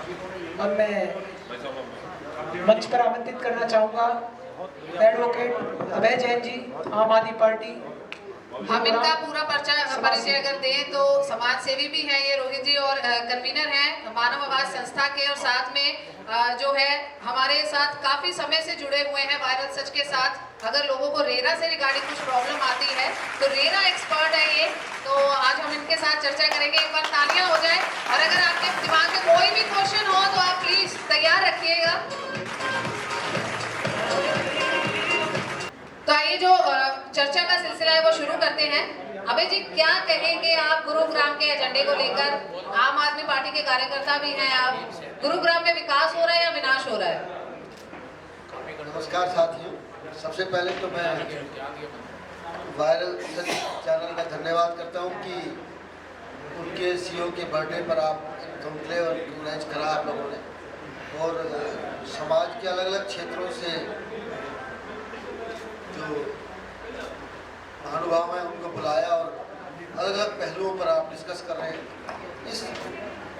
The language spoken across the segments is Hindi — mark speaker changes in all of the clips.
Speaker 1: अब मैं मंच पर आमंत्रित करना चाहूँगा एडवोकेट अभय जैन जी, आम आदमी पार्टी।
Speaker 2: हम इनका पूरा परिचय अगर दें तो समाज सेवी भी हैं ये रोहित जी, और कन्वीनर हैं मानव आवाज संस्था के, और साथ में जो है हमारे साथ काफी समय से जुड़े हुए हैं वायरल सच के साथ। अगर लोगों को रेरा से रिगार्डिंग कुछ प्रॉब्लम आती है तो रेरा एक्सपर्ट है ये, तो आज हम इनके साथ चर्चा करेंगे। एक बार तालियां हो जाए, और अगर आपके दिमाग में कोई भी क्वेश्चन हो तो आप प्लीज तैयार रखिएगा। तो आइए जो चर्चा का सिलसिला है वो शुरू करते हैं। अभय जी, क्या कहेंगे आप गुरुग्राम के एजेंडे को लेकर? आम आदमी पार्टी के कार्यकर्ता भी हैं आप, गुरुग्राम में विकास हो रहा है या विनाश हो रहा है?
Speaker 3: नमस्कार साथियों, सबसे पहले तो मैं वायरल सच चैनल का धन्यवाद करता हूं कि उनके सीईओ के बर्थडे पर आप कॉन्क्लेव ऑर्गेनाइज करा आप लोगों ने, और समाज के अलग अलग क्षेत्रों से जो महानुभाव हैं उनको बुलाया और अलग अलग पहलुओं पर आप डिस्कस कर रहे हैं। इस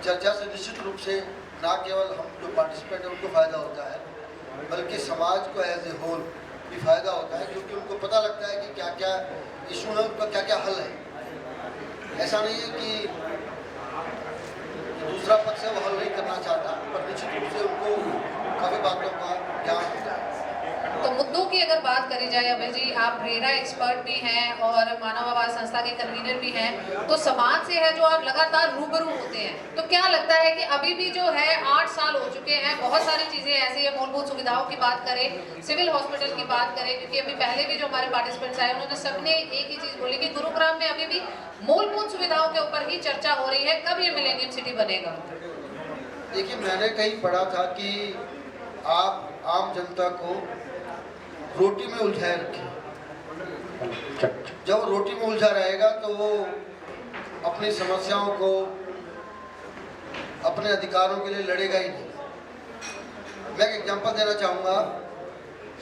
Speaker 3: चर्चा से निश्चित रूप से ना केवल हम जो पार्टिसिपेंट हैं उनको फ़ायदा होता है, बल्कि समाज को एज ए होल भी फ़ायदा होता है, क्योंकि उनको पता लगता है कि क्या क्या इशू है, उनका क्या क्या हल है। ऐसा नहीं है कि दूसरा पक्ष है वो हल नहीं करना चाहता, पर निश्चित रूप से उनको काफ़ी बातों का ज्ञान होता है।
Speaker 2: तो मुद्दों की अगर बात करी जाए अभय जी, आप रेरा एक्सपर्ट भी हैं और मानव आवाज संस्था के कन्वीनर भी हैं, तो समाज से है जो आप लगातार रूबरू होते हैं, तो क्या लगता है कि अभी भी जो है 8 साल हो चुके हैं, बहुत सारी चीजें ऐसी है, मूलभूत सुविधाओं की बात करें, सिविल हॉस्पिटल की बात करें, क्योंकि अभी पहले भी जो हमारे पार्टिसिपेंट्स आए उन्होंने सबने एक ही चीज बोली कि गुरुग्राम में अभी भी मूलभूत सुविधाओं के ऊपर ही चर्चा हो रही है, कब ये मिलेनियम सिटी बनेगा?
Speaker 3: देखिए, मैंने कहीं पढ़ा था कि आप आम जनता को रोटी में उलझाए रखें। जब रोटी में उलझा रहेगा तो वो अपनी समस्याओं को, अपने अधिकारों के लिए लड़ेगा ही नहीं। मैं एक एग्जांपल देना चाहूँगा,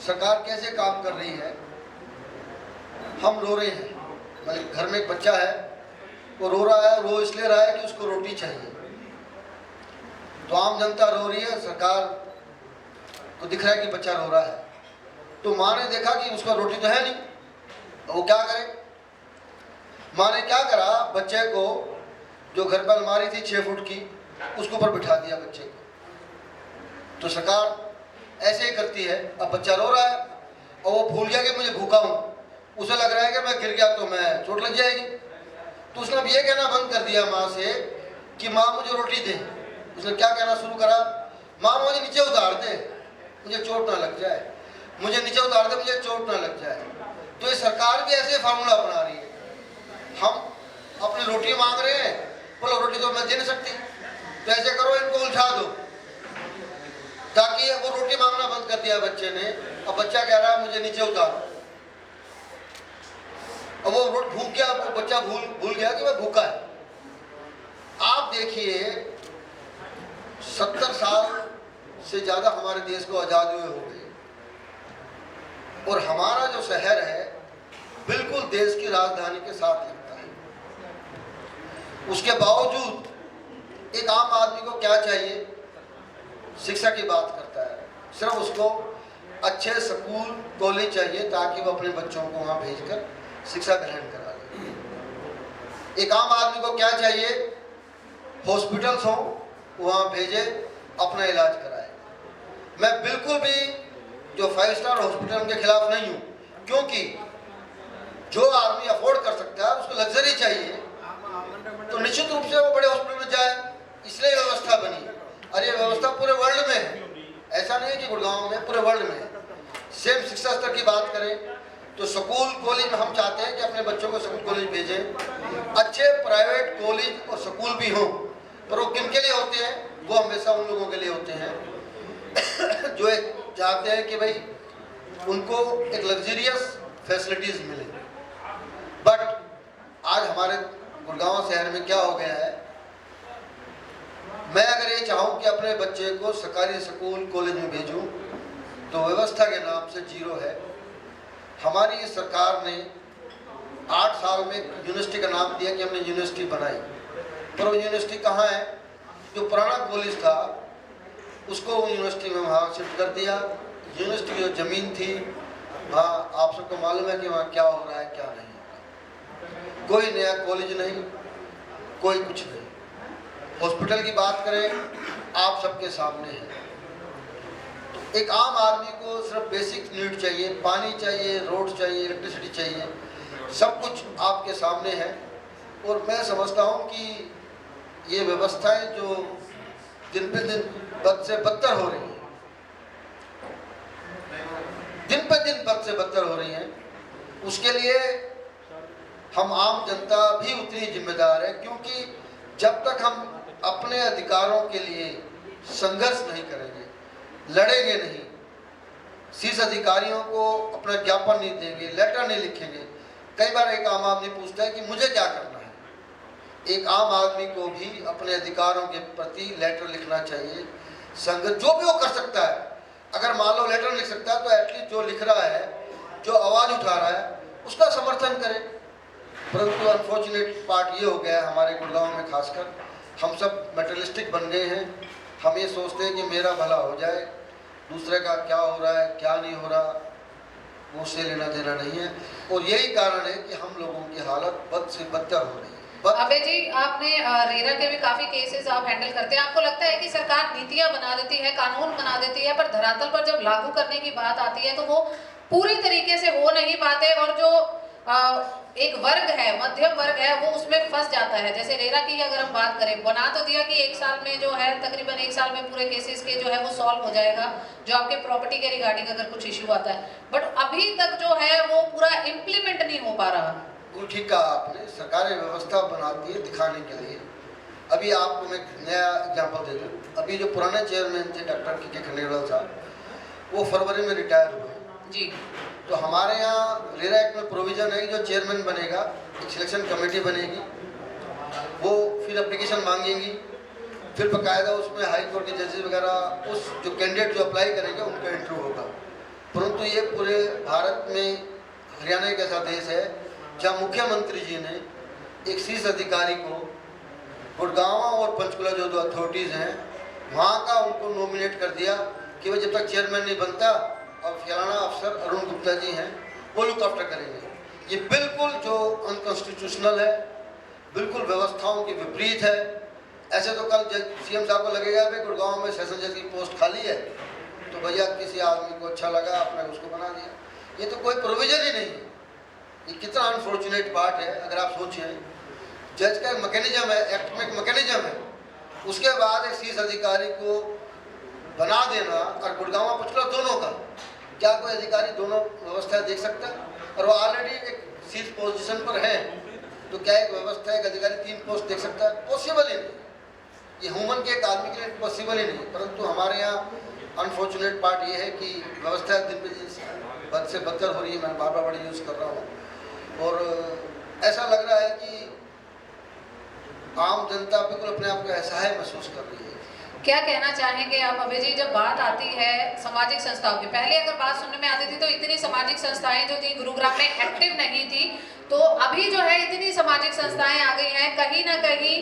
Speaker 3: सरकार कैसे काम कर रही है। हम रो रहे हैं, मतलब घर में एक बच्चा है, वो रो रहा है, रो इसलिए रहा है कि उसको रोटी चाहिए, तो आम जनता रो रही है, सरकार को दिख रहा है कि बच्चा रो रहा है, तो माँ ने देखा कि उसका रोटी तो है नहीं, तो वो क्या करे। माँ ने क्या करा, बच्चे को जो घर पर अलमारी थी 6 फुट की, उसके ऊपर बिठा दिया बच्चे को। तो सरकार ऐसे ही करती है। अब बच्चा रो रहा है और वो भूल गया कि मुझे भूखा हूँ, उसे लग रहा है कि मैं गिर गया तो मैं चोट लग जाएगी, तो उसने अब ये कहना बंद कर दिया माँ से कि माँ मुझे रोटी दे। उसने क्या कहना शुरू करा, माँ मुझे नीचे उतार दे, मुझे चोट ना लग जाए, मुझे नीचे उतार दे, मुझे चोट ना लग जाए। तो ये सरकार भी ऐसे फार्मूला अपना रही है। हम अपनी रोटी मांग रहे हैं, बोलो रोटी तो मैं दे नहीं सकती, तो ऐसे करो इनको उलझा दो, ताकि वो रोटी मांगना बंद कर दिया बच्चे ने। अब बच्चा कह रहा है मुझे नीचे उतारो। अब वो भूख गया, वो बच्चा भूल गया कि वह भूखा है। आप देखिए, 70 साल से ज़्यादा हमारे देश को आज़ाद हुए हो गए, और हमारा जो शहर है बिल्कुल देश की राजधानी के साथ लगता है। उसके बावजूद एक आम आदमी को क्या चाहिए, शिक्षा की बात करता है, सिर्फ उसको अच्छे स्कूल कॉलेज चाहिए ताकि वो अपने बच्चों को वहाँ भेजकर शिक्षा ग्रहण करा ले। एक आम आदमी को क्या चाहिए, हॉस्पिटल्स हों, वहाँ भेजे, अपना इलाज कराए। मैं बिल्कुल भी जो 5 स्टार हॉस्पिटल के खिलाफ नहीं हूँ, क्योंकि जो आदमी अफोर्ड कर सकता है, उसको लग्जरी चाहिए, तो निश्चित रूप से वो बड़े हॉस्पिटल में जाए, इसलिए व्यवस्था बनी। और ये व्यवस्था पूरे वर्ल्ड में है, ऐसा नहीं है कि गुड़गांव में, पूरे वर्ल्ड में है। सेम शिक्षा स्तर की बात करें तो स्कूल कॉलेज में हम चाहते हैं कि अपने बच्चों को स्कूल कॉलेज भेजें, अच्छे प्राइवेट कॉलेज और स्कूल भी हों, पर वो किन के लिए होते हैं, वो हमेशा उन लोगों के लिए होते हैं जो एक चाहते हैं कि भाई उनको एक लग्जरियस फैसिलिटीज मिले। बट आज हमारे गुड़गांव शहर में क्या हो गया है, मैं अगर ये चाहूँ कि अपने बच्चे को सरकारी स्कूल कॉलेज में भेजूँ, तो व्यवस्था के नाम से जीरो है। हमारी इस सरकार ने 8 साल में यूनिवर्सिटी का नाम दिया कि हमने यूनिवर्सिटी बनाई, पर वो यूनिवर्सिटी कहाँ है? जो पुराना कॉलेज था उसको यूनिवर्सिटी में वहाँ शिफ्ट कर दिया। यूनिवर्सिटी की जो ज़मीन थी वहाँ आप सबको मालूम है कि वहाँ क्या हो रहा है क्या नहीं हो रहा। कोई नया कॉलेज नहीं, कोई कुछ नहीं। हॉस्पिटल की बात करें आप सबके सामने है। तो एक आम आदमी को सिर्फ बेसिक नीड चाहिए, पानी चाहिए, रोड चाहिए, इलेक्ट्रिसिटी चाहिए, सब कुछ आपके सामने है। और मैं समझता हूँ कि ये व्यवस्थाएं जो दिन पे दिन बद से बदतर हो रही हैं, दिन पे दिन बद से बदतर हो रही हैं, उसके लिए हम आम जनता भी उतनी जिम्मेदार है। क्योंकि जब तक हम अपने अधिकारों के लिए संघर्ष नहीं करेंगे, लड़ेंगे नहीं, शीर्ष अधिकारियों को अपना ज्ञापन नहीं देंगे, लेटर नहीं लिखेंगे। कई बार एक आम आदमी पूछता है कि मुझे क्या करना है। एक आम आदमी को भी अपने अधिकारों के प्रति लेटर लिखना चाहिए। संघर्ष जो भी वो कर सकता है, अगर मान लो लेटर लिख सकता है तो एटलीस्ट जो लिख रहा है, जो आवाज़ उठा रहा है, उसका समर्थन करें। परंतु अनफॉर्चुनेट पार्ट ये हो गया है हमारे गुड़गांव में, खासकर हम सब मेटलिस्टिक बन गए हैं। हम ये सोचते हैं कि मेरा भला हो जाए, दूसरे का क्या हो रहा है क्या नहीं हो रहा वो उससे लेना देना नहीं है। और यही कारण है कि हम लोगों की हालत बद से बदतर हो रही है।
Speaker 2: अबे जी, आपने रेरा के भी काफी केसेस आप हैंडल करते हैं। आपको लगता है कि सरकार नीतियां बना देती है, कानून बना देती है, पर धरातल पर जब लागू करने की बात आती है तो वो पूरी तरीके से हो नहीं पाते, और जो एक वर्ग है, मध्यम वर्ग है, वो उसमें फंस जाता है। जैसे रेरा की अगर हम बात करें, बना तो दिया कि 1 साल में जो है, तकरीबन 1 साल में पूरे केसेस के जो है वो सॉल्व हो जाएगा, जो आपके प्रॉपर्टी के रिगार्डिंग अगर कुछ इश्यू आता है, बट अभी तक जो है वो पूरा इम्प्लीमेंट नहीं हो पा रहा।
Speaker 3: वो ठीक कहा आपने, सरकारें व्यवस्था बनाती है दिखाने के लिए। अभी आपको मैं नया एग्जाम्पल दे दूँ। अभी जो पुराने चेयरमैन थे डॉक्टर के खंडेलवाल साहब, वो फरवरी में रिटायर हुए जी। तो हमारे यहाँ रेरा एक्ट में प्रोविजन है कि जो चेयरमैन बनेगा, एक सिलेक्शन कमेटी बनेगी, वो फिर एप्लीकेशन मांगेंगी, फिर बाकायदा उसमें हाई कोर्ट के जजेस वगैरह, उस जो कैंडिडेट जो अप्लाई करेंगे उनका इंटरव्यू होगा। परंतु ये पूरे भारत में हरियाणा एक ऐसा देश है जहाँ मुख्यमंत्री जी ने एक शीर्ष अधिकारी को गुड़गांव और पंचकुला जो 2 अथॉरिटीज़ हैं वहाँ का उनको नॉमिनेट कर दिया कि वो जब तक चेयरमैन नहीं बनता, और फलाना अफसर अरुण गुप्ता जी हैं वो लुक आफ्टर करेंगे। ये बिल्कुल जो अनकॉन्स्टिट्यूशनल है, बिल्कुल व्यवस्थाओं के विपरीत है। ऐसे तो कल सीएम साहब को लगेगा भाई गुड़गांव में सेशन जज की पोस्ट खाली है, तो भैया किसी आदमी को अच्छा लगा आपने उसको बना दिया। ये तो कोई प्रोविजन ही नहीं है। ये कितना अनफॉर्चुनेट पार्ट है। अगर आप सोचें, जज का एक मैकेनिज्म है, एक्ट में एक मैकेनिज्म है, उसके बाद एक शीर्ष अधिकारी को बना देना, और गुड़गांव पंचकुला दोनों का, क्या कोई अधिकारी दोनों व्यवस्था देख सकता है? और वो ऑलरेडी एक शीर्ष पोजीशन पर है, तो क्या एक व्यवस्था एक अधिकारी 3 पोस्ट देख सकता है? पॉसिबल ही नहीं। ये ह्यूमन के एक आदमी के लिए पॉसिबल ही नहीं। परंतु हमारे यहाँ अनफॉर्चुनेट पार्ट ये है कि व्यवस्था दिन पे दिन बद से बदतर हो रही है। मैं बार बार यूज़ कर रहा हूँ, और ऐसा लग रहा है कि आम जनता बिल्कुल अपने आप को असहाय महसूस कर रही है।
Speaker 2: क्या कहना चाहेंगे आप अभय जी, जब बात आती है सामाजिक संस्थाओं की, पहले अगर बात सुनने में आती थी तो इतनी सामाजिक संस्थाएं जो थी गुरुग्राम में एक्टिव नहीं थी, तो अभी जो है इतनी सामाजिक संस्थाएं आ गई हैं। कहीं ना कहीं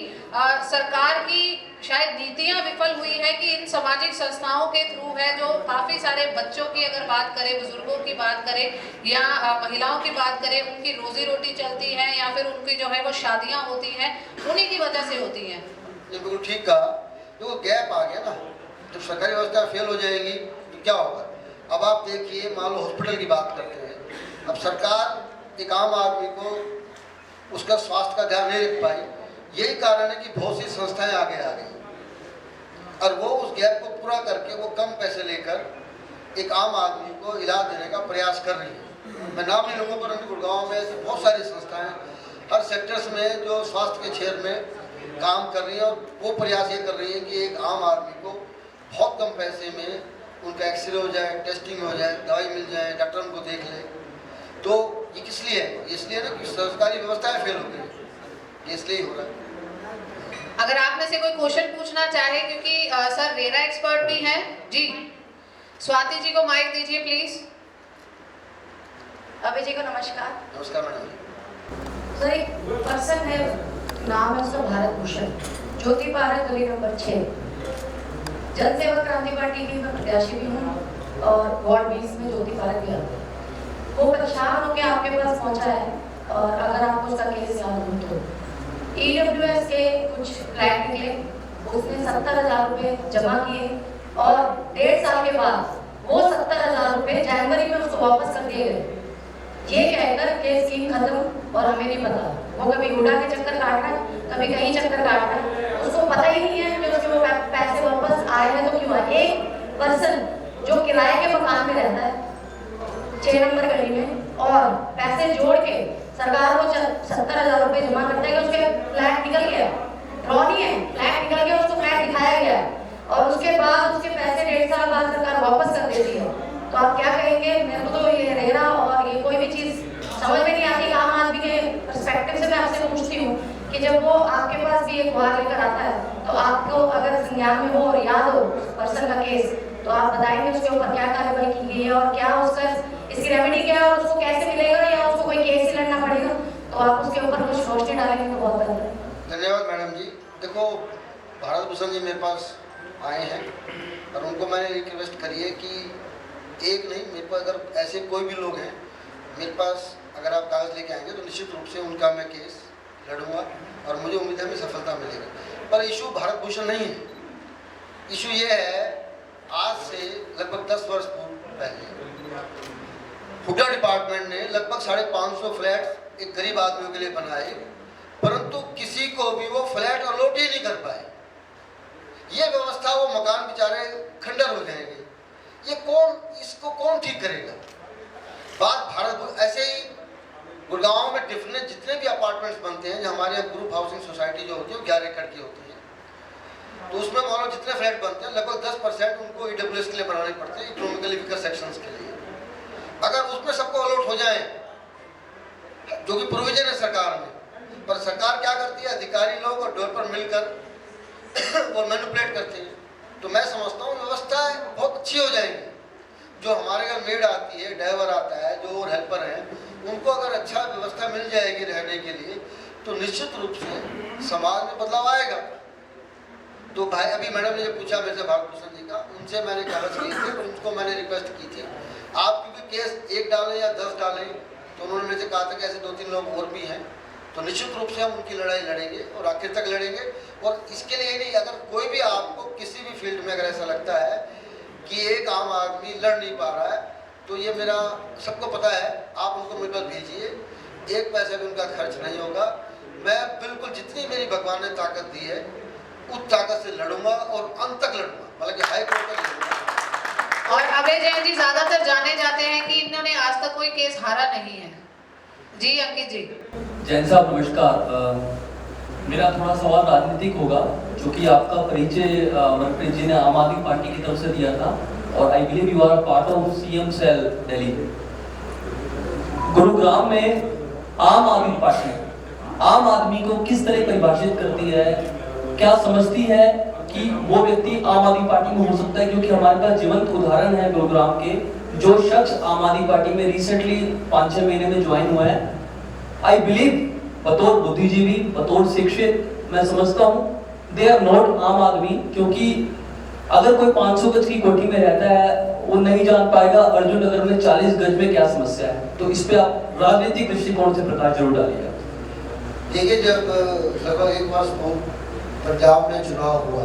Speaker 2: सरकार की शायद नीतियां विफल हुई है कि इन सामाजिक संस्थाओं के थ्रू है जो काफ़ी सारे बच्चों की अगर बात करें, बुजुर्गों की बात करें, या महिलाओं की बात करें, उनकी रोजी रोटी चलती है, या फिर उनकी जो है वो शादियाँ होती हैं, उन्हीं की वजह से होती हैं।
Speaker 3: बिल्कुल ठीक कहा। तो गैप आ गया ना, जब सरकारी व्यवस्था फेल हो जाएगी तो क्या होगा? अब आप देखिए, मान लो हॉस्पिटल की बात करते हैं, अब सरकार एक आम आदमी को उसका स्वास्थ्य का ध्यान नहीं रख पाई। यही कारण है कि बहुत सी संस्थाएं आगे आ गई, और वो उस गैप को पूरा करके वो कम पैसे लेकर एक आम आदमी को इलाज देने का प्रयास कर रही है। मैं नाम नहीं लूँगा, परंतु गुड़गांव में ऐसी बहुत सारी संस्थाएं हर सेक्टर्स में जो स्वास्थ्य के क्षेत्र में काम कर रही है, और वो प्रयास ये कर रही है कि एक आम आदमी को बहुत कम पैसे में उनका एक्सरे हो जाए, टेस्टिंग हो जाए, दवाई मिल जाए, डॉक्टर उनको देख ले। तो ये किस लिए है? इसलिए ना कि सरकारी व्यवस्थाएं फेल हो गई, इसलिए हो रहा है।
Speaker 2: अगर आप में से कोई क्वेश्चन पूछना चाहे, क्योंकि सर रेरा एक्सपर्ट भी हैं जी, स्वाति जी को माइक दीजिए प्लीज।
Speaker 4: अभय जी को नमस्कार।
Speaker 3: नमस्कार मैडम।
Speaker 4: सर, एक पर्सन है, नाम है उसका भारत भूषण, ज्योति भारत गली नंबर 6। जन सेवक क्रांति पार्टी की मैं प्रत्याशी भी हूँ और वार्ड 20 में ज्योति पारक भी आता है। वो परेशान होकर आपके पास पहुंचा है और अगर आपको उसका केस याद हो तो EWS के कुछ फ्लैट निकले, उसने 70,000 रुपये जमा किए और 1.5 साल के बाद वो 70,000 रुपये जनवरी में उसको वापस कर दिए गए, ये कहकर के स्कीम खत्म। और हमें नहीं पता, वो कभी हुडा के चक्कर काट रहा है, कभी कहीं चक्कर काट रहा है, उसको पता ही नहीं है कि उसके वो पैसे वापस आए हैं तो क्यों आए। एक पर्सन जो किराए के मकान में रहता है 6 नंबर गली में और पैसे जोड़ के सरकार को 70,000 रुपये जमा करता है कि उसके फ्लैट निकल गया, रॉ नहीं है, फ्लैट निकल गया, उसको फ्लैट दिखाया गया और उसके बाद उसके पैसे 1.5 साल बाद सरकार वापस कर देती है। तो आप क्या कहेंगे? मेरे को तो ये रेरा और ये कोई भी चीज़ समझ में नहीं आती। आम आदमी के पर्सपेक्टिव से मैं आपसे पूछती हूँ कि जब वो आपके पास भी एक वार लेकर आता है तो आपको अगर संज्ञान में हो और याद हो पर्सन का केस, तो आप बताएंगे उसके ऊपर क्या कार्रवाई की गई है और क्या उसका इसकी रेमेडी क्या है और उसको कैसे मिलेगा या उसको कोई केस ही लड़ना पड़ेगा? तो आप उसके ऊपर कुछ रोशनी डालेंगे तो बहुत बेहतर है।
Speaker 3: धन्यवाद मैडम जी। देखो, भारत भूषण जी मेरे पास आए हैं और उनको मैंने रिक्वेस्ट करी है कि एक नहीं, मेरे पास अगर ऐसे कोई भी लोग हैं मेरे पास, अगर आप कागज़ लेके आएंगे तो निश्चित रूप से उनका मैं केस लड़ूंगा और मुझे उम्मीद है कि सफलता मिलेगी। पर इशू भारत भूषण नहीं है, इशू ये है आज से लगभग 10 वर्ष पहले हुडा डिपार्टमेंट ने लगभग 550 फ्लैट एक गरीब आदमियों के लिए बनाए, परंतु किसी को भी वो फ्लैट अलॉट ही नहीं कर पाए। ये व्यवस्था, वो मकान बेचारे खंडर हो जाएंगे। ये कौन, इसको कौन ठीक करेगा? बात भारत ऐसे ही गुड़गांव में डिफरेंट जितने भी अपार्टमेंट्स बनते हैं, जो हमारे यहाँ ग्रुप हाउसिंग सोसाइटी जो होती है 11 एकड़ की होती है, तो उसमें मान लो जितने फ्लैट बनते हैं लगभग 10% उनको EWS के लिए बनाने पड़ते हैं, इकोनॉमिकली वीकर सेक्शंस के लिए। अगर उसमें सबको अलॉट हो जाए, जो कि प्रोविजन है सरकार में, पर सरकार क्या करती है, अधिकारी लोग और डेवलपर मिलकर वो मैनिपुलेट करते हैं। तो मैं समझता हूँ व्यवस्था बहुत अच्छी हो जाएगी। जो हमारे घर मेड आती है, ड्राइवर आता है, जो और हेल्पर हैं, उनको अगर अच्छा व्यवस्था मिल जाएगी रहने के लिए तो निश्चित रूप से समाज में बदलाव आएगा। तो भाई, अभी मैडम ने जो पूछा मेरे से भारत भूषण जी का, उनसे मैंने कागज किए थे और उनको मैंने रिक्वेस्ट की थी आप क्योंकि केस 1 डालें या 10 डालें, तो उन्होंने मेरे से कहा था कि ऐसे 2-3 लोग और भी हैं, तो निश्चित रूप से हम उनकी लड़ाई लड़ेंगे और आखिर तक लड़ेंगे। और इसके लिए नहीं, अगर कोई भी आपको किसी भी फील्ड में अगर ऐसा लगता है कि एक आम आदमी लड़ नहीं पा रहा है, तो ये मेरा सबको पता है, आप उनको मेरे पास भेजिए, 1 पैसा भी उनका खर्च नहीं होगा। मैं बिल्कुल जितनी मेरी भगवान ने ताकत दी है उस ताकत से लड़ूंगा और अंत तक लड़ूंगा, मतलब कि हाई कोर्ट तक लड़ूंगा।
Speaker 2: और अभय जैन जी ज्यादातर जाने जाते हैं कि इन्होंने आज तक कोई केस हारा नहीं है। जी अंकित जी।
Speaker 5: जैन साहब नमस्कार। मेरा थोड़ा सवाल राजनीतिक होगा, जो कि आपका परिचय मनप्रीत जी ने आम आदमी पार्टी की तरफ से दिया था और I believe you are part of CM cell Delhi. Gurugram में आम आदमी पार्टी आम आदमी को किस तरह परिभाषित करती है, क्या समझती है कि वो व्यक्ति आम आदमी पार्टी में हो सकता है? क्योंकि हमारे पास जीवंत उदाहरण है गुरुग्राम के, जो शख्स आम आदमी पार्टी में रिसेंटली 5-6 महीने में ज्वाइन हुआ है। आई बिलीव बतौर बुद्धिजीवी, बतौर शिक्षित, मैं समझता हूँ दे आर नॉट आम आदमी, क्योंकि अगर कोई 500 गज की कोठी में रहता है वो नहीं जान पाएगा अर्जुन नगर में 40 गज में क्या समस्या है। तो इस पे आप राजनीतिक दृष्टिकोण से प्रकाश जरूर डालिएगा।
Speaker 3: देखिए, जब लगभग 1 वर्ष पंजाब में चुनाव हुआ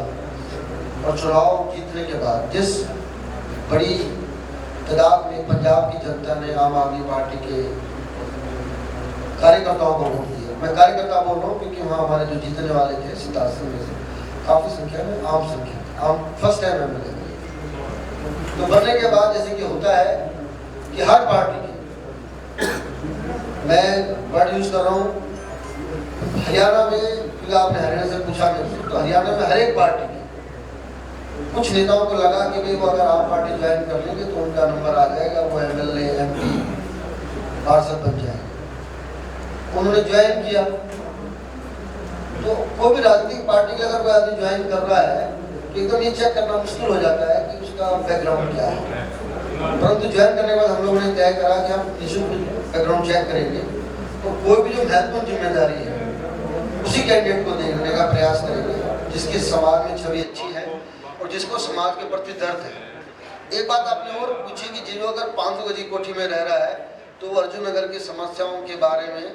Speaker 3: और चुनाव जीतने के बाद जिस बड़ी तादाद में पंजाब की जनता ने आम आदमी पार्टी के कार्यकर्ताओं को वोट दिया, मैं कार्यकर्ता बोल रहा हूँ क्योंकि वहाँ हमारे जो जीतने वाले थे 87 में से काफ़ी संख्या में आम संख्या, आम फर्स्ट टाइम MLA। तो बनने के बाद जैसे कि होता है कि हर पार्टी की, मैं वर्ड यूज कर रहा हूँ, हरियाणा में, क्योंकि आपने हरियाणा से पूछा मेरे से, तो हरियाणा में हर एक पार्टी की कुछ नेताओं को लगा कि भाई वो अगर आप पार्टी ज्वाइन कर लेंगे तो उनका नंबर आ जाएगा, वो MLA MP पार्षद बन जाएंगे। उन्होंने ज्वाइन किया। तो कोई भी राजनीतिक पार्टी के अगर कोई आदमी ज्वाइन कर रहा है तो एकदम ये चेक करना मुश्किल हो जाता है कि उसका बैकग्राउंड क्या है। परंतु ज्वाइन करने के बाद हम लोगों ने तय करा कि हम निःशुल्क बैकग्राउंड चेक करेंगे, तो कोई भी जो महत्वपूर्ण जिम्मेदारी है उसी कैंडिडेट को देखने का प्रयास करेंगे जिसके समाज में छवि अच्छी है और और जिसको समाज के प्रति दर्द है। एक बात आपने और पूछी कि जो अगर 500 गज की कोठी में रह रहा है तो वो अर्जुन नगर की समस्याओं के बारे में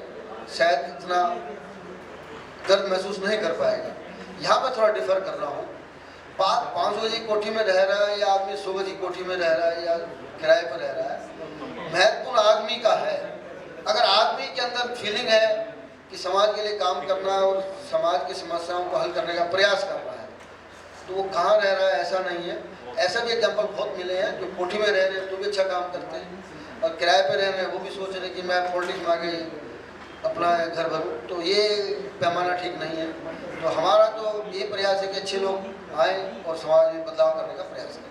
Speaker 3: शायद इतना दर्द महसूस नहीं कर पाएगा। यहाँ पर थोड़ा डिफर कर रहा हूँ। 500 गज की कोठी में रह रहा है या आदमी 100 गज की कोठी में रह रहा है या किराए पर रह रहा है, महत्वपूर्ण आदमी का है। अगर आदमी के अंदर फीलिंग है कि समाज के लिए काम करना और समाज की समस्याओं को हल करने का प्रयास कर रहा है तो वो कहाँ रह रहा है ऐसा नहीं है। ऐसा भी एग्जाम्पल बहुत मिले हैं जो कोठी में रह रहे हैं तो भी अच्छा काम करते हैं और किराए पर रह रहे हैं वो भी सोच रहे हैं कि मैं पॉलिटिक्स में आगे अपना घर भरूँ, तो ये पैमाना ठीक नहीं है। तो हमारा तो ये प्रयास है कि अच्छे लोग आए और समाज में बदलाव करने का प्रयास करें।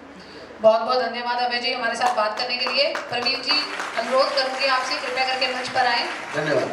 Speaker 2: बहुत बहुत धन्यवाद अभय जी हमारे साथ बात करने के लिए। प्रवीण जी अनुरोध करूंगी आपसे कृपया करके मंच पर आए।
Speaker 3: धन्यवाद।